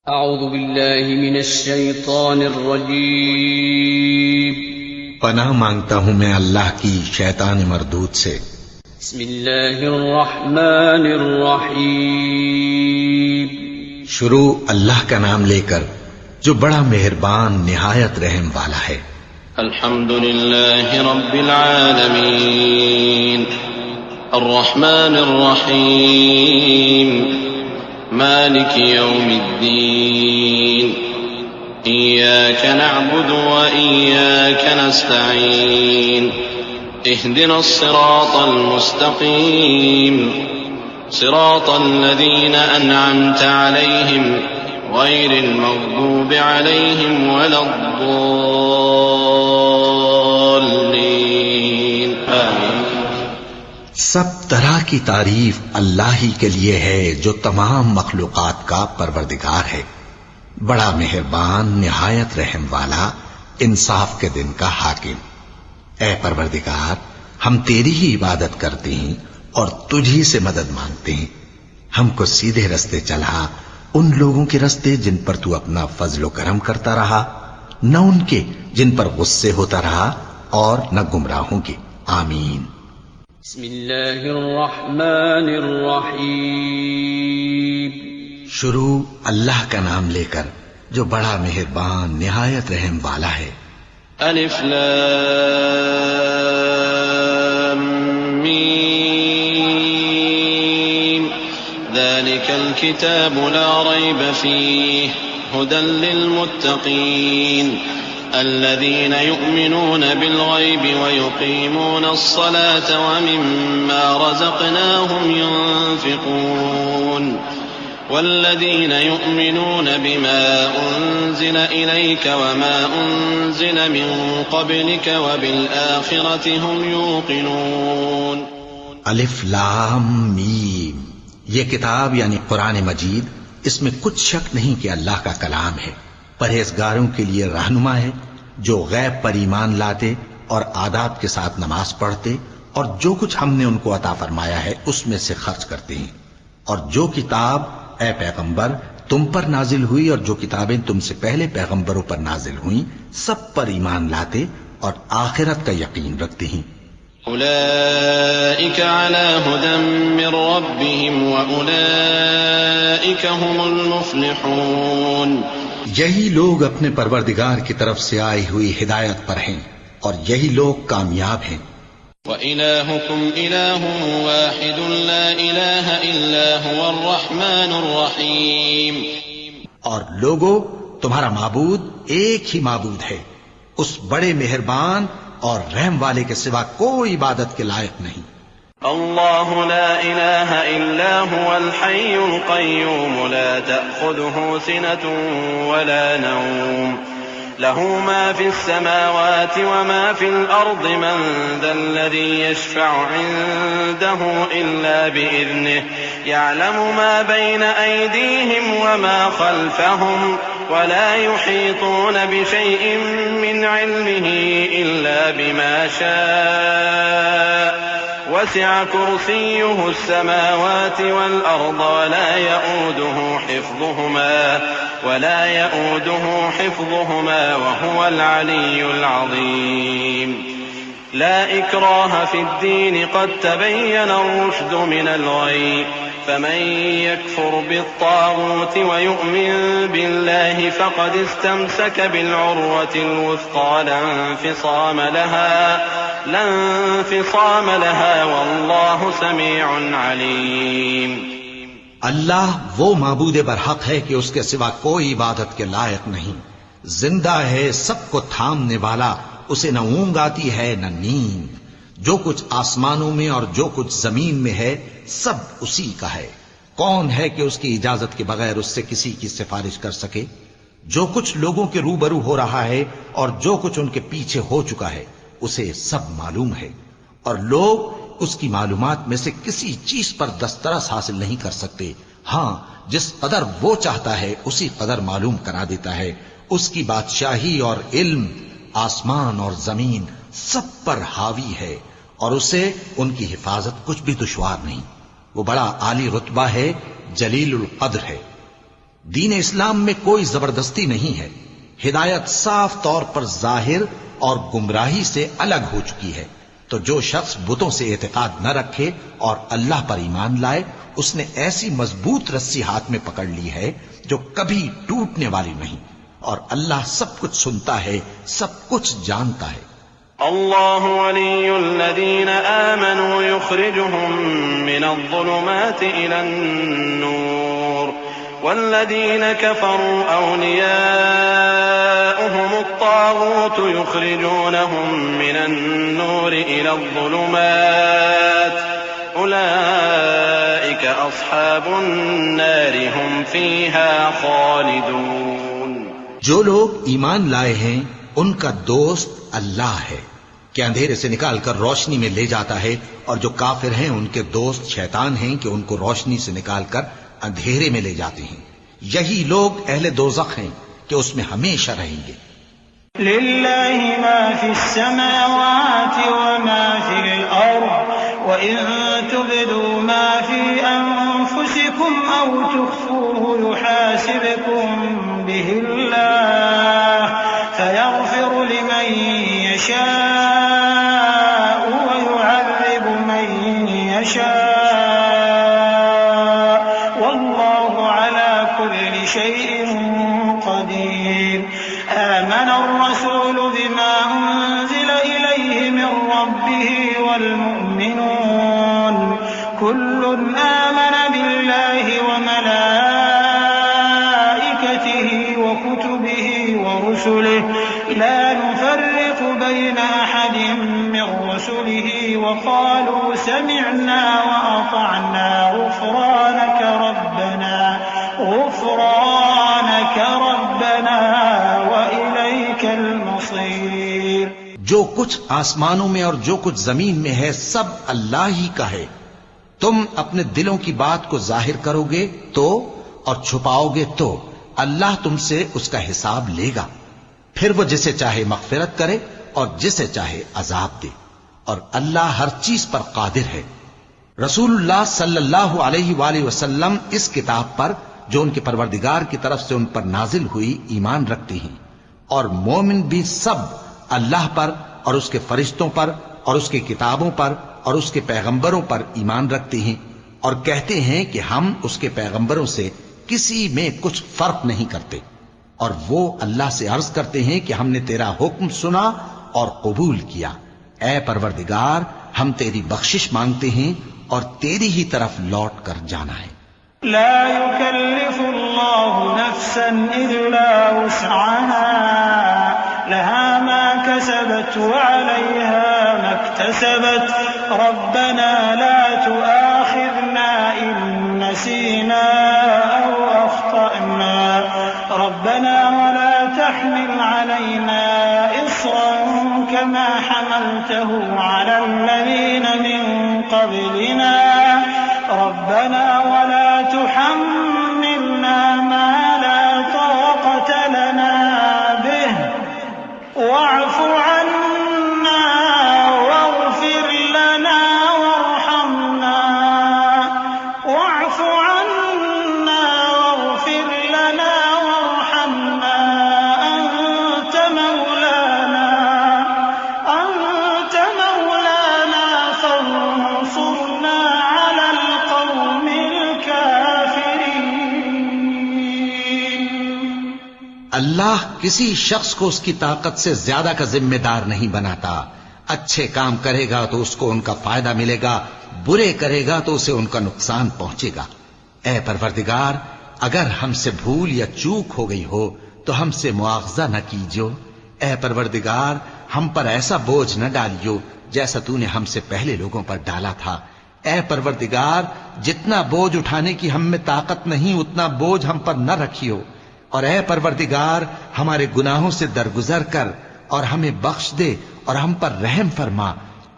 اعوذ باللہ من الشیطان الرجیم پناہ مانگتا ہوں میں اللہ کی شیطان مردود سے۔ بسم اللہ الرحمن الرحیم شروع اللہ کا نام لے کر جو بڑا مہربان نہایت رحم والا ہے۔ الحمد للہ رب العالمین الرحمن الرحیم مالک یوم الدین ایاک نعبد وإیاک نستعین اهدنا الصراط المستقیم صراط الذین انعمت علیہم غیر المغضوب علیہم ولا الضالین آمین۔ سب طرح کی تعریف اللہ ہی کے لیے ہے جو تمام مخلوقات کا پروردگار ہے، بڑا مہربان نہایت رحم والا، انصاف کے دن کا حاکم۔ اے پروردگار، ہم تیری ہی عبادت کرتے ہیں اور تجھی سے مدد مانگتے ہیں۔ ہم کو سیدھے رستے چلا، ان لوگوں کے رستے جن پر تو اپنا فضل و کرم کرتا رہا، نہ ان کے جن پر غصے ہوتا رہا، اور نہ گمراہوں کے۔ آمین۔ بسم اللہ الرحمن الرحیم شروع اللہ کا نام لے کر جو بڑا مہربان نہایت رحم والا ہے۔ الف لام میم ذلك الكتاب لا ريب فيه هدى للمتقين الذين يؤمنون بالغيب ويقيمون الصلاة ومما رزقناهم ينفقون والذين يؤمنون بما أنزل إليك وما أنزل من قبلك وبالآخرة هم يوقنون۔ الف لام میم، یہ کتاب یعنی قرآن مجید، اس میں کچھ شک نہیں کہ اللہ کا کلام ہے، پرہیزگاروں کے لیے رہنما ہے، جو غیب پر ایمان لاتے اور آداب کے ساتھ نماز پڑھتے اور جو کچھ ہم نے ان کو عطا فرمایا ہے اس میں سے خرچ کرتے ہیں، اور جو کتاب اے پیغمبر تم پر نازل ہوئی اور جو کتابیں تم سے پہلے پیغمبروں پر نازل ہوئیں سب پر ایمان لاتے اور آخرت کا یقین رکھتے ہیں۔ أولئك على هدى من ربهم وأولئك هم المفلحون۔ یہی لوگ اپنے پروردگار کی طرف سے آئی ہوئی ہدایت پر ہیں اور یہی لوگ کامیاب ہیں۔ وَإِلَٰهُكُمْ إِلَٰهٌ وَاحِدٌ لَا إِلَٰهَ إِلَّا هُوَ الرَّحْمَٰنُ الرَّحِيمُ۔ اور لوگو، تمہارا معبود ایک ہی معبود ہے، اس بڑے مہربان اور رحم والے کے سوا کوئی عبادت کے لائق نہیں۔ اللہ لا الہ الا هو الحی القیوم لا تأخذه سنة ولا نوم له ما في السماوات وما في الأرض من ذا الذي يشفع عنده إلا بإذنه يعلم ما بين أيديهم وما خلفهم ولا يحيطون بشيء من علمه إلا بما شاء وسع كرسيه السماوات والأرض ولا يؤوده حفظهما وهو العلي العظيم۔ لا إكراه في الدين قد تبين الرشد من الغي فمن يكفر بالطاغوت ويؤمن بالله فقد استمسك بالعروة الوثقى لا انفصام لها والله سميع عليم۔ اللہ وہ معبود برحق ہے کہ اس کے سوا کوئی عبادت کے لائق نہیں، زندہ ہے، سب کو تھامنے والا، اسے نہ اونگ آتی ہے نہ نیند، جو کچھ آسمانوں میں اور جو کچھ زمین میں ہے سب اسی کا ہے۔ کون ہے کہ اس کی اجازت کے بغیر اس سے کسی کی سفارش کر سکے؟ جو کچھ لوگوں کے روبرو ہو رہا ہے اور جو کچھ ان کے پیچھے ہو چکا ہے اسے سب معلوم ہے، اور لوگ اس کی معلومات میں سے کسی چیز پر دسترس حاصل نہیں کر سکتے۔ ہاں، جس قدر وہ چاہتا ہے اسی قدر معلوم کرا دیتا ہے۔ اس کی بادشاہی اور علم آسمان اور زمین سب پر حاوی ہے، اور اسے ان کی حفاظت کچھ بھی دشوار نہیں۔ وہ بڑا عالی رتبہ ہے، جلیل القدر ہے۔ دین اسلام میں کوئی زبردستی نہیں ہے، ہدایت صاف طور پر ظاہر اور گمراہی سے الگ ہو چکی ہے۔ تو جو شخص بتوں سے اعتقاد نہ رکھے اور اللہ پر ایمان لائے، اس نے ایسی مضبوط رسی ہاتھ میں پکڑ لی ہے جو کبھی ٹوٹنے والی نہیں، اور اللہ سب کچھ سنتا ہے، سب کچھ جانتا ہے۔ اللہ ولی الذین آمنوا یخرجهم من الظلمات إلى النور والذین كفروا أولیاؤهم الطاغوت یخرجونهم من النور إلى الظلمات أولئك أصحاب النار هم فيها خالدون۔ جو لوگ ایمان لائے ہیں ان کا دوست اللہ ہے کہ اندھیرے سے نکال کر روشنی میں لے جاتا ہے، اور جو کافر ہیں ان کے دوست شیطان ہیں کہ ان کو روشنی سے نکال کر اندھیرے میں لے جاتے ہیں۔ یہی لوگ اہل دوزخ ہیں کہ اس میں ہمیشہ رہیں گے۔ للہ ما فی السماوات وما فی الارض وَإِن تُبْدُوا مَا فِي أَنفُسِكُمْ أَوْ تُخْفُوهُ يُحَاسِبْكُم بِهِ اللَّهُ فَيَغْفِرُ لِمَن يَشَاءُ وَيُعَذِّبُ مَن يَشَاءُ وَاللَّهُ عَلَى كُلِّ شَيْءٍ قَدِيرٌ۔ آمَنَ الرَّسُولُ بِمَا أُنزِلَ إِلَيْهِ مِن رَّبِّهِ وَالْمُؤْمِنُونَ كُلٌّ آمَنَ بِاللَّهِ وَمَلَائِكَتِهِ وَكُتُبِهِ وَرُسُلِهِ لَا نُفَرِّقُ بَيْنَ أَحَدٍ مِّن رُّسُلِهِ وَقَالُوا سَمِعْنَا وَأَطَعْنَا غُفْرَانَكَ رَبَّنَا وَإِلَيْكَ الْمَصِيرُ۔ جو کچھ آسمانوں میں اور جو کچھ زمین میں ہے سب اللہ ہی کا ہے۔ تم اپنے دلوں کی بات کو ظاہر کرو گے تو اور چھپاؤ گے تو اللہ تم سے اس کا حساب لے گا، پھر وہ جسے چاہے مغفرت کرے اور جسے چاہے عذاب دے، اور اللہ ہر چیز پر قادر ہے۔ رسول اللہ صلی اللہ علیہ وآلہ وسلم اس کتاب پر جو ان کے پروردگار کی طرف سے ان پر نازل ہوئی ایمان رکھتے ہیں، اور مومن بھی سب اللہ پر اور اس کے فرشتوں پر اور اس کی کتابوں پر اور اس کے پیغمبروں پر ایمان رکھتے ہیں، اور کہتے ہیں کہ ہم اس کے پیغمبروں سے کسی میں کچھ فرق نہیں کرتے، اور وہ اللہ سے عرض کرتے ہیں کہ ہم نے تیرا حکم سنا اور قبول کیا۔ اے پروردگار، ہم تیری بخشش مانگتے ہیں اور تیری ہی طرف لوٹ کر جانا ہے۔ لا يكلف الله نفسا إلا وسعها لها ما كسبت وعليها ما اكتسبت ربنا لا تؤاخذنا إن نسينا أو أخطأنا ربنا ولا تحمل علينا إصرا كما حملته على الذين من قبلنا ربنا ولا تحملنا ما لا طاقة لنا به واعف عنا واغفر لنا وارحمنا واعف عنا واغفر لنا وارحمنا أنت مولانا فانصرنا على القوم الكافرين۔ اللہ کسی شخص کو اس کی طاقت سے زیادہ کا ذمہ دار نہیں بناتا۔ اچھے کام کرے گا تو اس کو ان کا فائدہ ملے گا، برے کرے گا تو اسے ان کا نقصان پہنچے گا۔ اے پروردگار، اگر ہم سے بھول یا چوک ہو گئی ہو تو ہم سے مواخذہ نہ کیجو۔ اے پروردگار، ہم پر ایسا بوجھ نہ ڈالیو جیسا تو نے ہم سے پہلے لوگوں پر ڈالا تھا۔ اے پروردگار، جتنا بوجھ اٹھانے کی ہم میں طاقت نہیں اتنا بوجھ ہم پر نہ رکھیو، اور اے پروردگار ہمارے گناہوں سے درگزر کر اور ہمیں بخش دے اور ہم پر رحم فرما،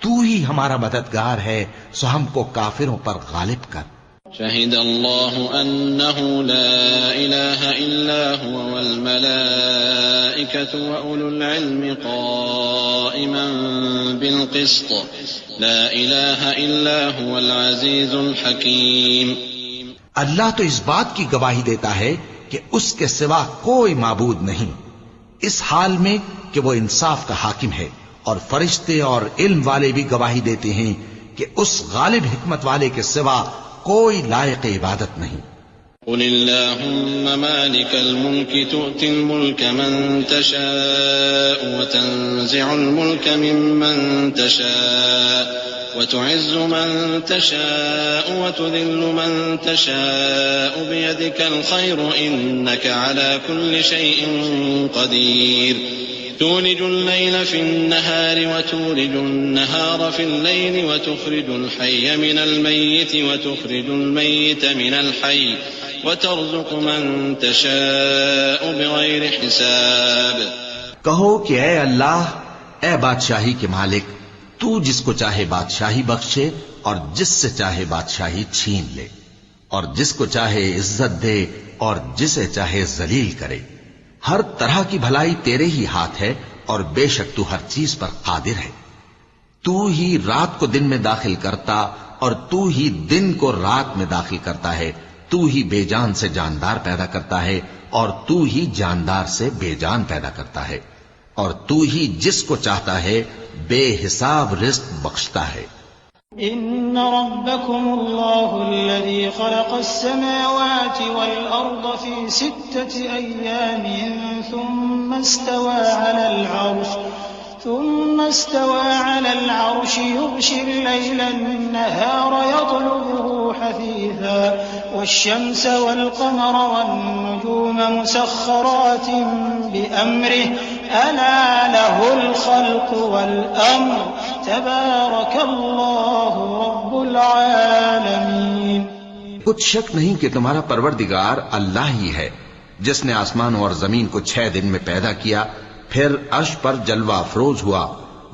تو ہی ہمارا مددگار ہے، سو ہم کو کافروں پر غالب کر۔ شهد الله أنه لا إله إلا هو والملائكة وأولو العلم قائما بالقسط لا إله إلا هو العزيز الحكيم۔ اللہ تو اس بات کی گواہی دیتا ہے کہ اس کے سوا کوئی معبود نہیں، اس حال میں کہ وہ انصاف کا حاکم ہے، اور فرشتے اور علم والے بھی گواہی دیتے ہیں کہ اس غالب حکمت والے کے سوا کوئی لائق عبادت نہیں۔ قل اللهم مالك الملك تؤتي الملك من تشاء وتنزع الملك ممن تشاء وتعز من تشاء وتذل من تشاء بيدك الخير إنك على كل شيء قدير تولج الليل في النهار وتولج النهار في الليل وتخرج الحي من الميت وتخرج الميت من الحي وترزق من تشاء بغير حساب۔ کہو کہ اے اللہ، اے بادشاہی کے مالک، تو جس کو چاہے بادشاہی بخشے اور جس سے چاہے بادشاہی چھین لے، اور جس کو چاہے عزت دے اور جسے چاہے ذلیل کرے۔ ہر طرح کی بھلائی تیرے ہی ہاتھ ہے، اور بے شک تو ہر چیز پر قادر ہے۔ تو ہی رات کو دن میں داخل کرتا اور تو ہی دن کو رات میں داخل کرتا ہے، تو ہی بے جان سے جاندار پیدا کرتا ہے اور تو ہی جاندار سے بے جان پیدا کرتا ہے، اور تو ہی جس کو چاہتا ہے بے حساب رزق بخشتا ہے۔ إن ربكم الله الذي خلق السماوات والأرض في 6 أيام ثم استوى على العرش يغشي الليل النهار يطلبه حثيثا والشمس والقمر والنجوم مسخرات بأمره ألا له الخلق والأمر تبارك الله رب العالمين۔ کچھ شک نہیں کہ تمہارا پروردگار اللہ ہی ہے، جس نے آسمانوں اور زمین کو 6 دن میں پیدا کیا، پھر عرش پر جلوہ افروز ہوا۔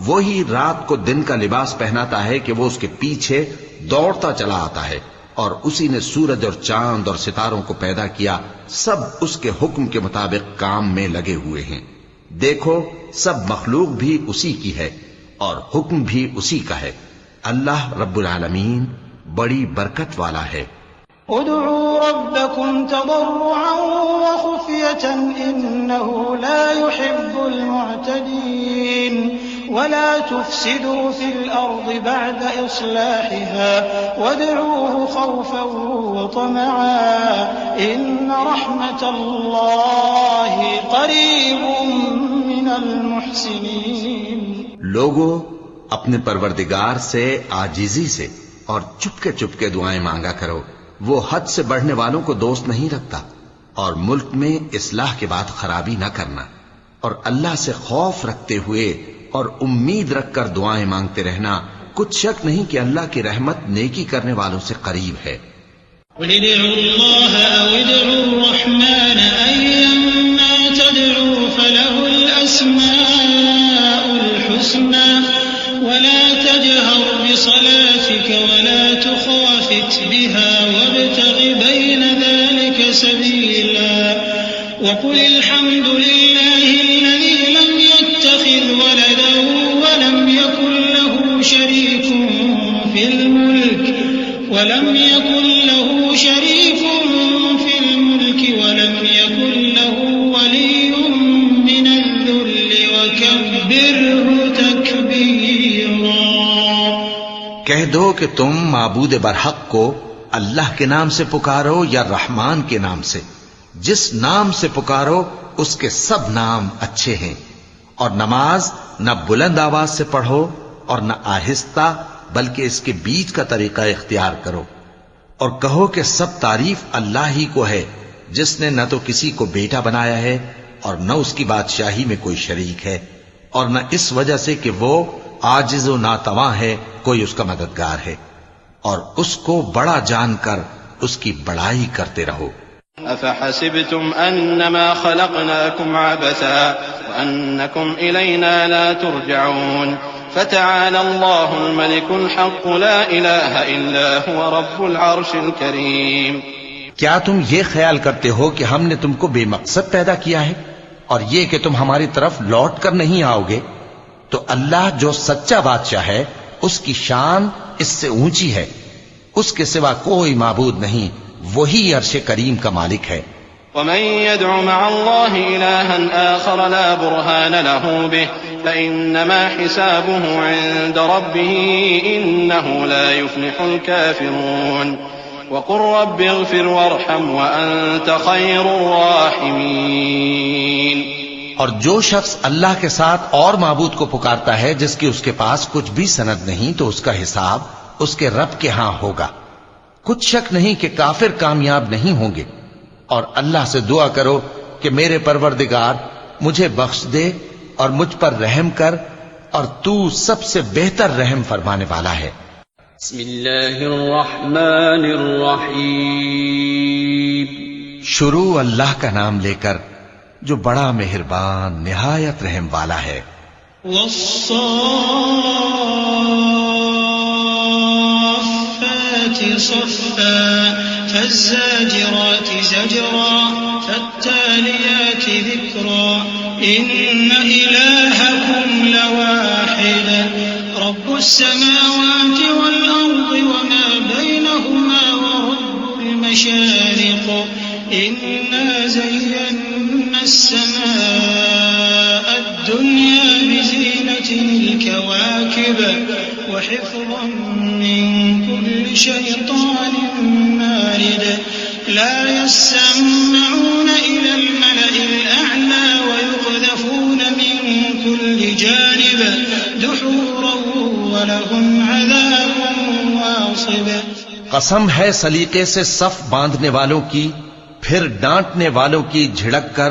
وہی رات کو دن کا لباس پہناتا ہے کہ وہ اس کے پیچھے دوڑتا چلا آتا ہے، اور اسی نے سورج اور چاند اور ستاروں کو پیدا کیا، سب اس کے حکم کے مطابق کام میں لگے ہوئے ہیں۔ دیکھو، سب مخلوق بھی اسی کی ہے اور حکم بھی اسی کا ہے۔ اللہ رب العالمین بڑی برکت والا ہے۔ ادعوا ربكم تضرعا وخفية إنه لا يحب المعتدين ولا تفسدوا في الأرض بعد إصلاحها وادعوه خوفا وطمعا إن رحمة الله قريب من المحسنين۔ لوگو، اپنے پروردگار سے عاجزی سے اور چپکے چپکے دعائیں مانگا کرو، وہ حد سے بڑھنے والوں کو دوست نہیں رکھتا، اور ملک میں اصلاح کے بعد خرابی نہ کرنا، اور اللہ سے خوف رکھتے ہوئے اور امید رکھ کر دعائیں مانگتے رہنا۔ کچھ شک نہیں کہ اللہ کی رحمت نیکی کرنے والوں سے قریب ہے۔ قل ادعوا الله أو ادعوا الرحمن أيما تدعوا فله الأسماء الحسنى ولا تجهر بصلاتك ولا تخافت بها وابتغ بين ذلك سبيلا وقل الحمد لله الذي لم يتخذ ولدا ولم يكن له شريك في الملك ولم يكن له ولي من الذل وكبره تكبيرا۔ کہہ دو کہ تم معبود برحق کو اللہ کے نام سے پکارو یا رحمان کے نام سے، جس نام سے پکارو اس کے سب نام اچھے ہیں، اور نماز نہ بلند آواز سے پڑھو اور نہ آہستہ، بلکہ اس کے بیچ کا طریقہ اختیار کرو، اور کہو کہ سب تعریف اللہ ہی کو ہے، جس نے نہ تو کسی کو بیٹا بنایا ہے اور نہ اس کی بادشاہی میں کوئی شریک ہے، اور نہ اس وجہ سے کہ وہ عاجز و ناتواں ہے کوئی اس کا مددگار ہے، اور اس کو بڑا جان کر اس کی بڑائی کرتے رہو۔ أفحسبتم أنما خلقناكم عبثا وأنكم إلينا لا ترجعون فتعالى الله الملك الحق لا إله إلا هو رب العرش الكريم۔ کیا تم یہ خیال کرتے ہو کہ ہم نے تم کو بے مقصد پیدا کیا ہے اور یہ کہ تم ہماری طرف لوٹ کر نہیں آؤ گے؟ تو اللہ جو سچا بادشاہ ہے اس کی شان اس سے اونچی ہے، اس کے سوا کوئی معبود نہیں، وہی عرش کریم کا مالک ہے، ومن يدع مع الله إلها آخر لا برهان له به فإنما حسابه عند ربه إنه لا يفلح الكافرون وقل رب اغفر وارحم وأنت خير الراحمين۔ اور جو شخص اللہ کے ساتھ اور معبود کو پکارتا ہے جس کی اس کے پاس کچھ بھی سند نہیں، تو اس کا حساب اس کے رب کے ہاں ہوگا۔ کچھ شک نہیں کہ کافر کامیاب نہیں ہوں گے۔ اور اللہ سے دعا کرو کہ میرے پروردگار مجھے بخش دے اور مجھ پر رحم کر، اور تو سب سے بہتر رحم فرمانے والا ہے۔ بسم اللہ الرحمن الرحیم۔ شروع اللہ کا نام لے کر جو بڑا مہربان نہایت رحم والا ہے۔ والصافات صفا فالزاجرات زجرا فالتاليات ذكرا إن إلهكم لواحد رب السماوات والأرض وما بينهما ورب المشارق إنا زينا السماء الدنيا بزينة الكواكب وحفظا من كل شيطان مارد لا يسمعون إلى الملأ الأعلى ويقذفون من كل جانب دحورا ولهم عذاب واصب۔ قسم ہے سلیقے سے صف باندھنے والوں کی، پھر ڈانٹنے والوں کی جھڑک کر،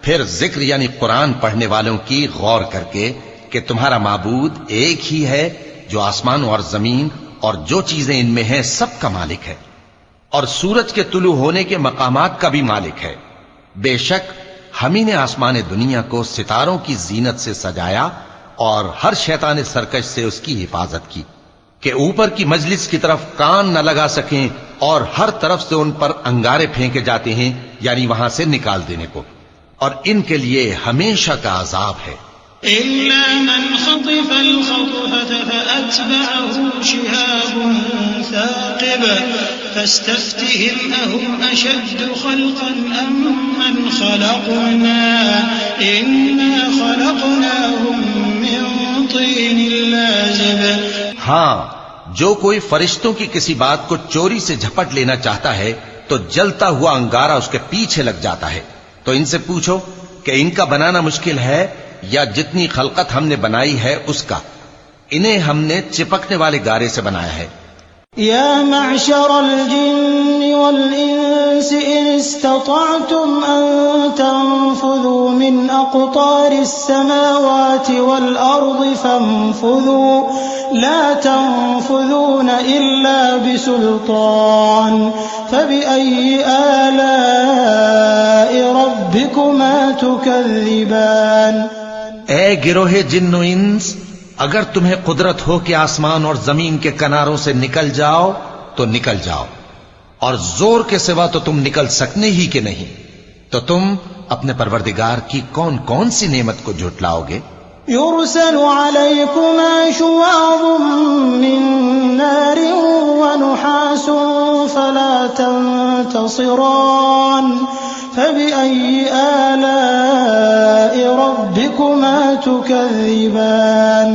پھر ذکر یعنی قرآن پڑھنے والوں کی غور کر کے کہ تمہارا معبود ایک ہی ہے جو آسمان اور زمین اور جو چیزیں ان میں ہیں سب کا مالک ہے، اور سورج کے طلوع ہونے کے مقامات کا بھی مالک ہے۔ بے شک ہم ہی نے آسمان دنیا کو ستاروں کی زینت سے سجایا اور ہر شیطان سرکش سے اس کی حفاظت کی کہ اوپر کی مجلس کی طرف کان نہ لگا سکیں، اور ہر طرف سے ان پر انگارے پھینکے جاتے ہیں یعنی وہاں سے نکال دینے کو، اور ان کے لیے ہمیشہ کا عذاب ہے۔ إلا من خطف الخطفة فأتبعه شهاب ثاقب فاستفتهم أهم أشد خلقا أم من خلقنا إنا خلقناهم من طين لازب۔ ہاں، جو کوئی فرشتوں کی کسی بات کو چوری سے جھپٹ لینا چاہتا ہے تو جلتا ہوا انگارہ اس کے پیچھے لگ جاتا ہے۔ تو ان سے پوچھو کہ ان کا بنانا مشکل ہے یا جتنی خلقت ہم نے بنائی ہے اس کا؟ انہیں ہم نے چپکنے والے گارے سے بنایا ہے۔ يا معشر الجن والإنس إن استطعتم أن تنفذوا من أقطار السماوات والأرض فانفذوا لا تنفذون إلا بسلطان فبأي آلاء ربكما تكذبان۔ اے گروہ جن و انس، اگر تمہیں قدرت ہو کہ آسمان اور زمین کے کناروں سے نکل جاؤ تو نکل جاؤ، اور زور کے سوا تو تم نکل سکنے ہی کہ نہیں، تو تم اپنے پروردگار کی کون کون سی نعمت کو جھٹلاؤ گے؟ يرسل عليكما شواظ من نار ونحاس فلا تنتصران فبأي آلاء ربكما تكذبان۔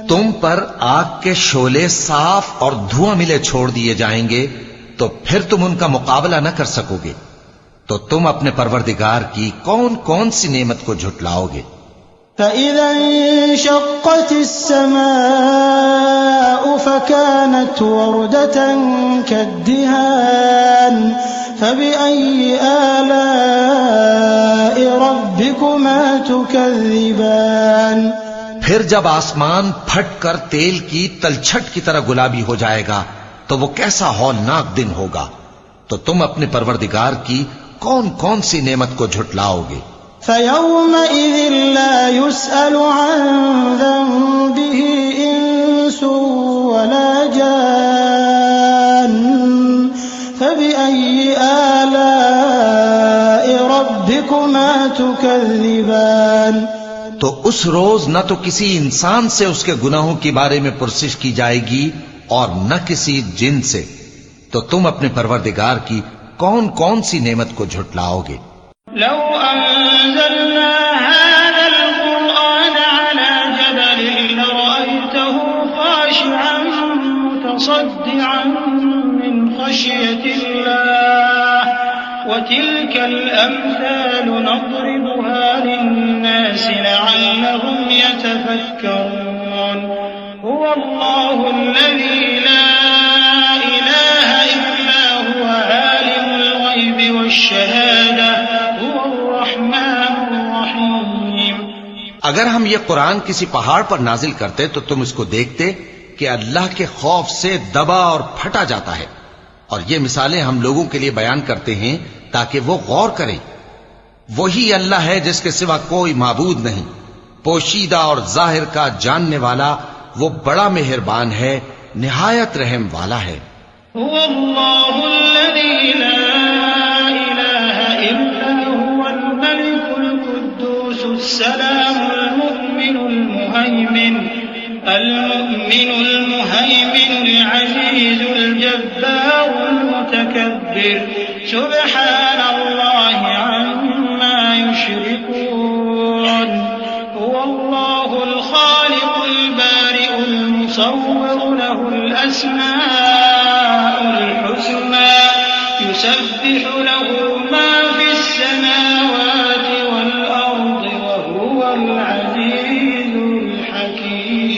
تم پر آگ کے شعلے صاف اور دھواں ملے چھوڑ دیے جائیں گے تو پھر تم ان کا مقابلہ نہ کر سکو گے، تو تم اپنے پروردگار کی کون کون سی نعمت کو جھٹلاؤ گے؟ فإذا انشقت السماء فكانت وردة كالدهان فبأي آلاء ربكما تكذبان۔ پھر جب آسمان پھٹ کر تیل کی تلچھٹ کی طرح گلابی ہو جائے گا تو وہ کیسا ہولناک دن ہوگا، تو تم اپنے پروردگار کی کون کون سی نعمت کو جھٹلاؤ گے؟ فيومئذ لا يسأل عن ذنبه إنس ولا جان فبأي آلاء ربكما تكذبان۔ تو اس روز نہ تو کسی انسان سے اس کے گناہوں کے بارے میں پرسش کی جائے گی اور نہ کسی جن سے، تو تم اپنے پروردگار کی کون کون سی نعمت کو جھٹلاؤ گے؟ لو أنزلنا هذا القرآن على جبل لرأيته خاشعا متصدعا من خشية الله وتلك الأمثال نضربها للناس لعلهم يتفكرون هو الله الذي لا إله إلا هو عالم الغيب والشهادة هو الرحمن الرحيم. اگر ہم یہ قرآن کسی پہاڑ پر نازل کرتے تو تم اس کو دیکھتے کہ اللہ کے خوف سے دبا اور پھٹا جاتا ہے. اور یہ مثالیں ہم لوگوں کے لیے بیان کرتے ہیں تاکہ وہ غور کریں. وہی اللہ ہے جس کے سوا کوئی معبود نہیں، پوشیدہ اور ظاہر کا جاننے والا، وہ بڑا مہربان ہے، نہایت رحم والا ہے. هو الله الذي لا إله إلا هو الملك القدوس السلام المؤمن المهيمن العزيز الجبار المتكبر سبحان الله عما يشركون. هو الله الخالق البارئ المصور له الأسماء الحسنى يسبح له ما في السماوات والأرض وهو العزيز الحكيم.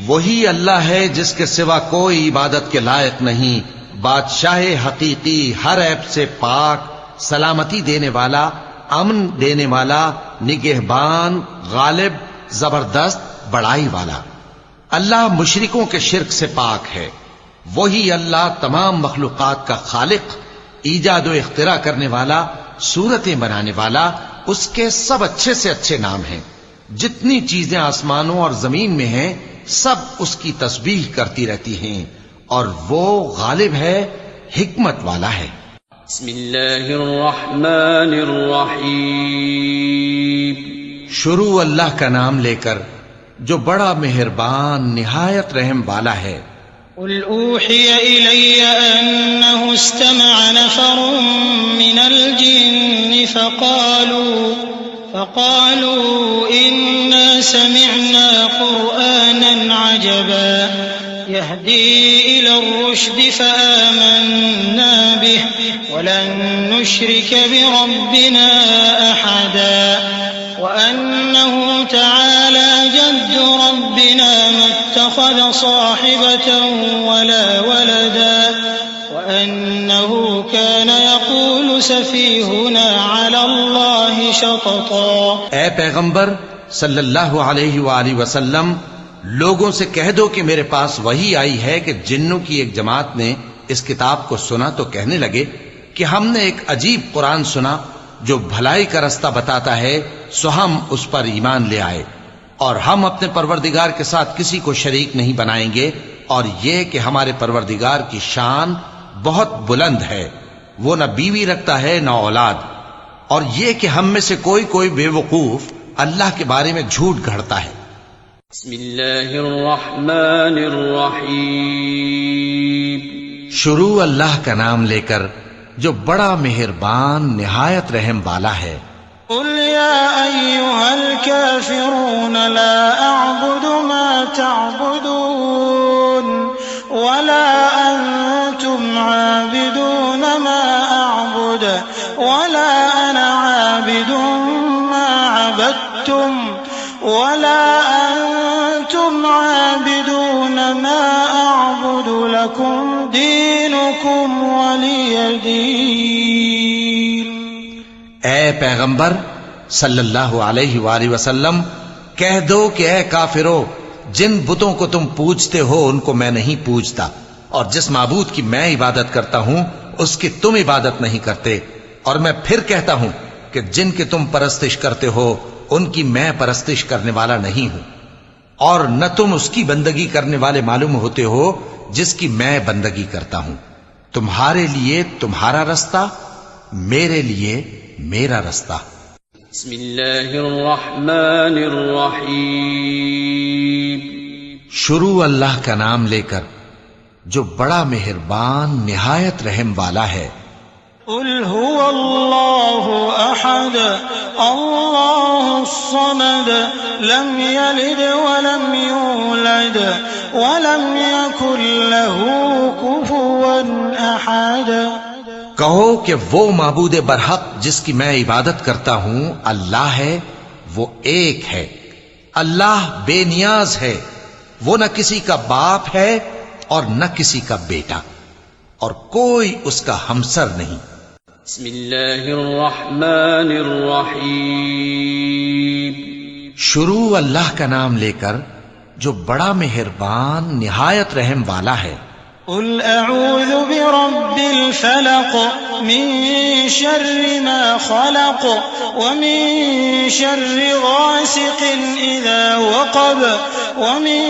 وہی اللہ ہے جس کے سوا کوئی عبادت کے لائق نہیں، بادشاہ حقیقی، ہر عیب سے پاک، سلامتی دینے والا، امن دینے والا، نگہبان، غالب، زبردست، بڑائی والا. اللہ مشرکوں کے شرک سے پاک ہے. وہی اللہ تمام مخلوقات کا خالق، ایجاد و اختراع کرنے والا، صورتیں بنانے والا. اس کے سب اچھے سے اچھے نام ہیں. جتنی چیزیں آسمانوں اور زمین میں ہیں سب اس کی تسبیح کرتی رہتی ہیں، اور وہ غالب ہے، حکمت والا ہے. بسم اللہ الرحمن الرحیم. شروع اللہ کا نام لے کر جو بڑا مہربان نہایت رحم والا ہے. قل أوحي إلي أنه استمع نفر من الجن فقالوا إنا سمعنا قرآنا عجبا يهدي إلى الرشد فآمنا به ولن نشرك بربنا أحدا وأنه تعالى جد ربنا ما اتخذ صاحبة ولا ولدا وأنه كان يقول سفيهنا على الله شططا. اے پیغمبر صلی اللہ علیہ وآلہ وسلم، لوگوں سے کہہ دو کہ میرے پاس وحی آئی ہے کہ جنوں کی ایک جماعت نے اس کتاب کو سنا تو کہنے لگے کہ ہم نے ایک عجیب قرآن سنا جو بھلائی کا رستہ بتاتا ہے، سو ہم اس پر ایمان لے آئے، اور ہم اپنے پروردگار کے ساتھ کسی کو شریک نہیں بنائیں گے، اور یہ کہ ہمارے پروردگار کی شان بہت بلند ہے، وہ نہ بیوی رکھتا ہے نہ اولاد، اور یہ کہ ہم میں سے کوئی بے وقوف اللہ کے بارے میں جھوٹ گھڑتا ہے. بسم اللہ الرحمن الرحیم. شروع اللہ کا نام لے کر جو بڑا مہربان نہایت رحم والا ہے. قل يا أيها الكافرون لا أعبد ما تعبدون ولا أنتم عابدون ما أعبد ولا أنا عابد ما عبدتم ولا أنتم عابدون ما أعبد لكم دينكم ولي دين. اے پیغمبر صلی اللہ علیہ وآلہ وسلم، کہہ دو کہ اے کافرو، جن بتوں کو تم پوجتے ہو ان کو میں نہیں پوجتا، اور جس معبود کی میں عبادت کرتا ہوں اس کی تم عبادت نہیں کرتے، اور میں پھر کہتا ہوں کہ جن کی تم پرستش کرتے ہو ان کی میں پرستش کرنے والا نہیں ہوں، اور نہ تم اس کی بندگی کرنے والے معلوم ہوتے ہو جس کی میں بندگی کرتا ہوں. تمہارے لیے تمہارا رستہ، میرے لیے میرا رستہ. بسم اللہ الرحمن الرحیم. شروع اللہ کا نام لے کر جو بڑا مہربان نہایت رحم والا ہے. قل هو الله أحد الله الصمد لم يلد ولم يولد ولم يكن له كفوا أحد۔ کہو کہ وہ معبود برحق جس کی میں عبادت کرتا ہوں اللہ ہے، وہ ایک ہے، اللہ بے نیاز ہے، وہ نہ کسی کا باپ ہے اور نہ کسی کا بیٹا، اور کوئی اس کا ہمسر نہیں۔ بسم اللہ الرحمن الرحیم۔ شروع اللہ کا نام لے کر جو بڑا مہربان نہایت رحم والا ہے۔ قل اعوذ برب الفلق من شر ما خلق ومن شر غاسق اذا وقب ومن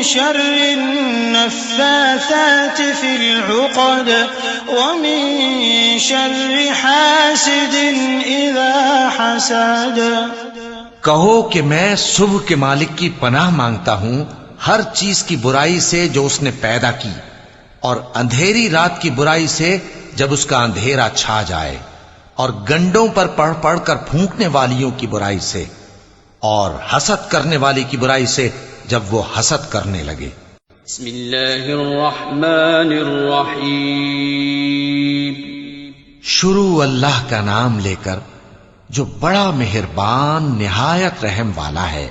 شر النفاثات في العقد ومن شر حاسد اذا حسد۔ کہو کہ میں صبح کے مالک کی پناہ مانگتا ہوں ہر چیز کی برائی سے جو اس نے پیدا کی، اور اندھیری رات کی برائی سے جب اس کا اندھیرا چھا جائے، اور گنڈوں پر پڑھ پڑھ کر پھونکنے والیوں کی برائی سے، اور حسد کرنے والی کی برائی سے جب وہ حسد کرنے لگے۔ بسم اللہ الرحمن الرحیم۔ شروع اللہ کا نام لے کر جو بڑا مہربان نہایت رحم والا ہے۔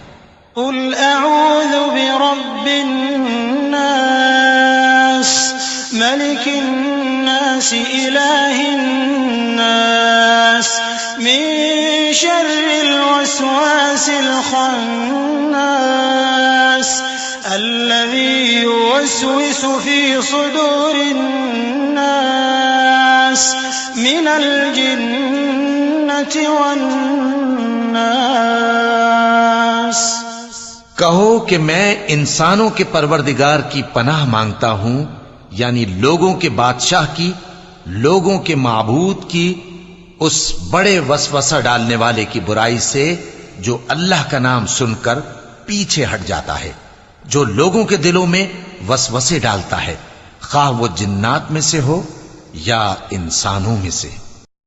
قل اعوذ برب الناس ملك الناس اله الناس من شر الوسواس الخناس الذي يوسوس في صدور الناس من الجنة والناس۔ کہو کہ میں انسانوں کے پروردگار کی پناہ مانگتا ہوں، یعنی لوگوں کے بادشاہ کی، لوگوں کے معبود کی، اس بڑے وسوسہ ڈالنے والے کی برائی سے جو اللہ کا نام سن کر پیچھے ہٹ جاتا ہے، جو لوگوں کے دلوں میں وسوسے ڈالتا ہے، خواہ وہ جنات میں سے ہو یا انسانوں میں سے۔